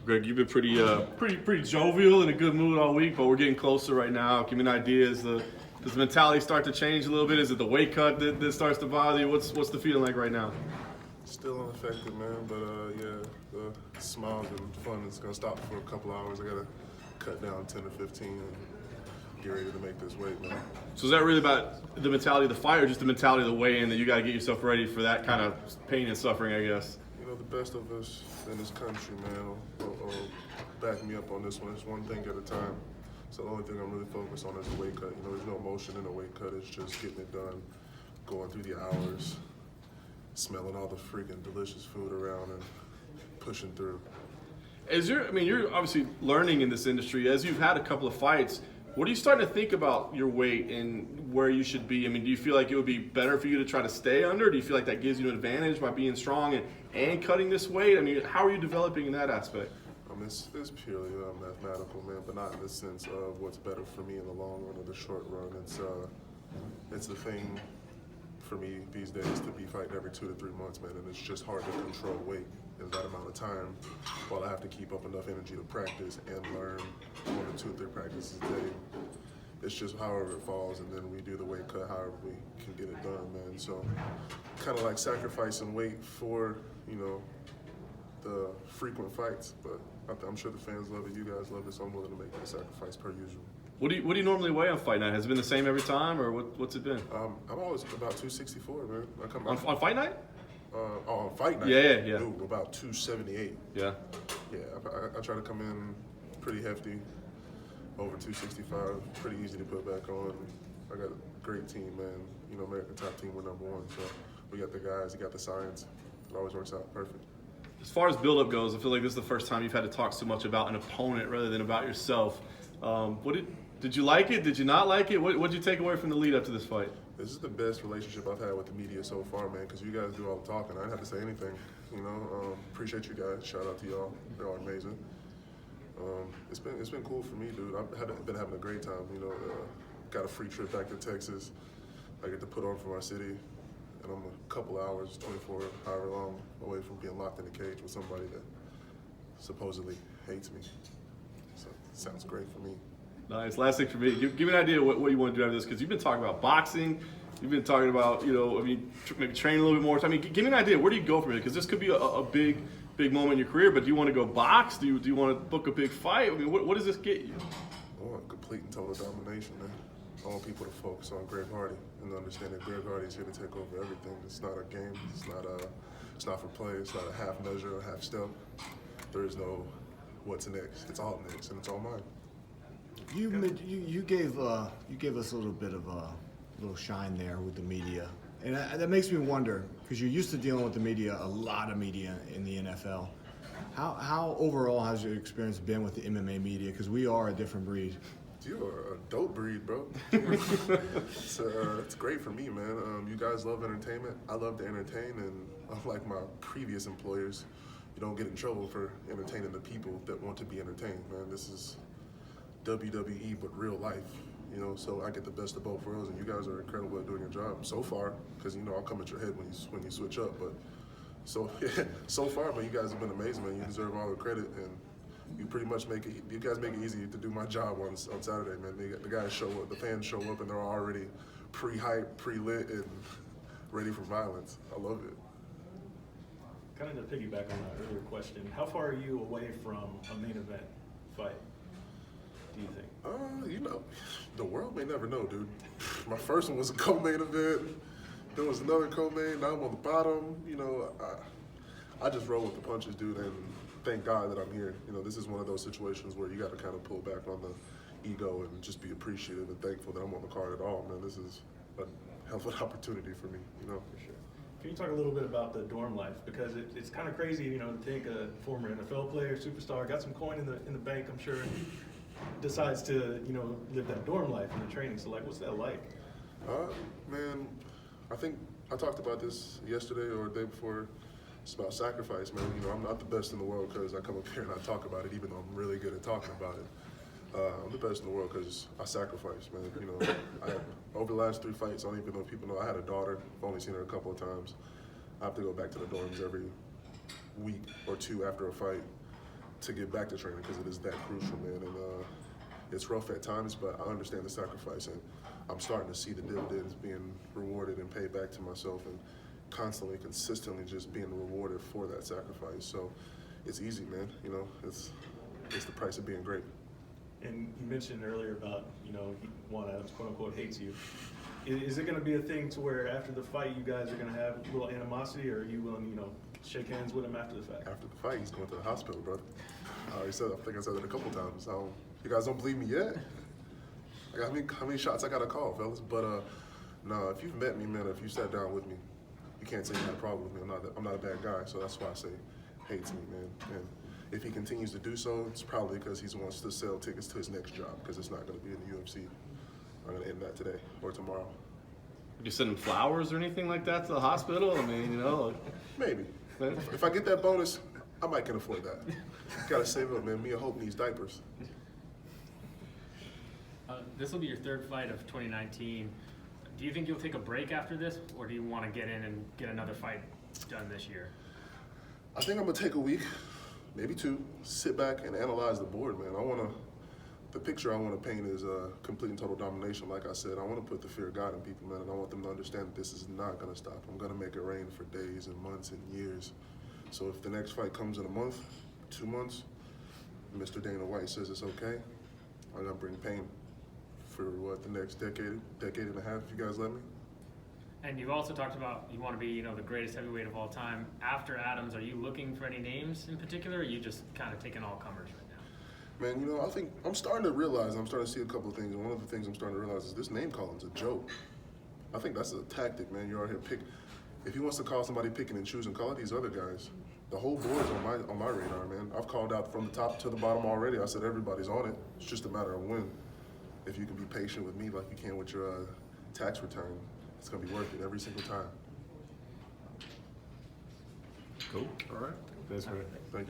Greg, you've been pretty jovial and in a good mood all week, but we're getting closer right now. Give me an idea. Does the mentality start to change a little bit? Is it the weight cut that starts to bother you? What's the feeling like right now? Still unaffected, man, but yeah, the smiles and fun is gonna stop for a couple hours. I gotta cut down 10 or 15 and get ready to make this weight, man. So is that really about the mentality of the fight, or just the mentality of the weigh-in that you got to get yourself ready for that kind of pain and suffering, I guess? You know, the best of us in this country, man, will back me up on this one. It's one thing at a time. So the only thing I'm really focused on is the weight cut. You know, there's no emotion in the weight cut. It's just getting it done, going through the hours, smelling all the freaking delicious food around and pushing through. You're obviously learning in this industry. As you've had a couple of fights, what are you starting to think about your weight and where you should be? I mean, do you feel like it would be better for you to try to stay under? Do you feel like that gives you an advantage by being strong and cutting this weight? I mean, how are you developing in that aspect? It's purely mathematical, man, but not in the sense of what's better for me in the long run or the short run. It's the thing for me these days to be fighting every 2 to 3 months, man, and it's just hard to control weight in that amount of time while I have to keep up enough energy to practice and learn 1 or 2 or 3 practices a day. It's just however it falls, and then we do the weight cut however we can get it done, man. So kind of like sacrificing weight for, you know, the frequent fights, but I'm sure the fans love it, you guys love it, so I'm willing to make that sacrifice per usual. What do you normally weigh on fight night? Has it been the same every time, or what's it been? I'm always about 264, man. On fight night? On fight night? Yeah. Ooh, about 278. Yeah. Yeah, I try to come in pretty hefty, over 265, pretty easy to put back on. I got a great team, man. You know, American top team, we're number 1, so we got the guys, we got the science. It always works out perfect. As far as buildup goes, I feel like this is the first time you've had to talk so much about an opponent rather than about yourself. Did you like it? Did you not like it? What did you take away from the lead up to this fight? This is the best relationship I've had with the media so far, man, because you guys do all the talking. I didn't have to say anything, you know. Appreciate you guys. Shout out to y'all. Y'all are amazing. It's been cool for me, dude. I've been having a great time, you know. Got a free trip back to Texas. I get to put on for my city. And I'm a couple hours, 24, however long, away from being locked in a cage with somebody that supposedly hates me. So it sounds great for me. Nice. Last thing for me, give me an idea what you want to do after this, because you've been talking about boxing. You've been talking about, maybe training a little bit more. So, give me an idea. Where do you go from here? Because this could be a big moment in your career, but do you want to go box? Do you want to book a big fight? I mean, what does this get you? I want complete and total domination, man. I want people to focus on Greg Hardy and understand that Greg Hardy is here to take over everything. It's not a game. It's not for play. It's not a half measure or half step. There is no what's next. It's all next, and it's all mine. You gave us a little bit of a little shine there with the media, and that makes me wonder, because you're used to dealing with the media, a lot of media in the NFL. How overall has your experience been with the MMA media? Because we are a different breed. You are a dope breed, bro. It's great for me, man. You guys love entertainment. I love to entertain, and unlike my previous employers, you don't get in trouble for entertaining the people that want to be entertained, man. This is WWE, but real life, you know, so I get the best of both worlds, and you guys are incredible at doing your job so far, because, you know, I'll come at your head when you switch up, but so far, man, you guys have been amazing, man. You deserve all the credit, and you pretty much you guys make it easy to do my job on Saturday, man. The guys show up, the fans show up, and they're already pre-hyped, pre-lit, and ready for violence. I love it. Kind of to piggyback on that earlier question, how far are you away from a main event fight, do you think? You know, the world may never know, dude. My first one was a co-main event. There was another co-main. Now I'm on the bottom. You know, I just roll with the punches, dude, and thank God that I'm here. You know, this is one of those situations where you got to kind of pull back on the ego and just be appreciative and thankful that I'm on the card at all, man. This is a hell of an opportunity for me, you know. For sure. Can you talk a little bit about the dorm life? Because it's kind of crazy, you know, to think a former NFL player, superstar, got some coin in the bank, I'm sure, decides to, you know, live that dorm life in the training. So, like, what's that like? Man, I think I talked about this yesterday or the day before. It's about sacrifice, man. You know, I'm not the best in the world because I come up here and I talk about it, even though I'm really good at talking about it. I'm the best in the world because I sacrifice, man. You know, over the last 3 fights, I don't even know if people know I had a daughter. I've only seen her a couple of times. I have to go back to the dorms every week or 2 after a fight. to get back to training because it is that crucial, man. And it's rough at times, but I understand the sacrifice, and I'm starting to see the dividends being rewarded and paid back to myself, and constantly, consistently just being rewarded for that sacrifice. So it's easy, man. You know, it's the price of being great. And you mentioned earlier about, you know, Juan Adams, quote unquote, hates you. Is it going to be a thing to where after the fight you guys are going to have a little animosity, or are you willing to, you know, shake hands with him after the fact? After the fight, he's going to the hospital, brother. I already said, I think I said it a couple times. You guys don't believe me yet? I got how many shots I got to call, fellas? But no, if you've met me, man, if you sat down with me, you can't say you had a problem with me. I'm not a bad guy, so that's why I say hates me, man. And if he continues to do so, it's probably because he wants to sell tickets to his next job, because it's not going to be in the UFC. I'm going to end that today or tomorrow. Would you send him flowers or anything like that to the hospital? I mean, you know. Maybe. If I get that bonus, I might can afford that. Gotta save up, man. Mia Hope needs diapers. This will be your third fight of 2019. Do you think you'll take a break after this, or do you want to get in and get another fight done this year? I think I'm gonna take a week, maybe two, sit back and analyze the board, man. The picture I want to paint is complete and total domination. Like I said, I want to put the fear of God in people, man, and I want them to understand that this is not going to stop. I'm going to make it rain for days and months and years. So if the next fight comes in a month, 2 months, Mr. Dana White says it's okay, I'm going to bring pain for, the next decade and a half, if you guys let me. And you've also talked about you want to be, you know, the greatest heavyweight of all time. After Adams, are you looking for any names in particular, or are you just kind of taking all comers right now? Man, you know, I think I'm starting to see a couple of things, and one of the things I'm starting to realize is this name calling's a joke. I think that's a tactic, man. You're out here if he wants to call somebody picking and choosing, call it these other guys. The whole board's on my radar, man. I've called out from the top to the bottom already. I said everybody's on it. It's just a matter of when. If you can be patient with me like you can with your tax return, it's gonna be worth it every single time. Cool. All right. That's great. Thank you.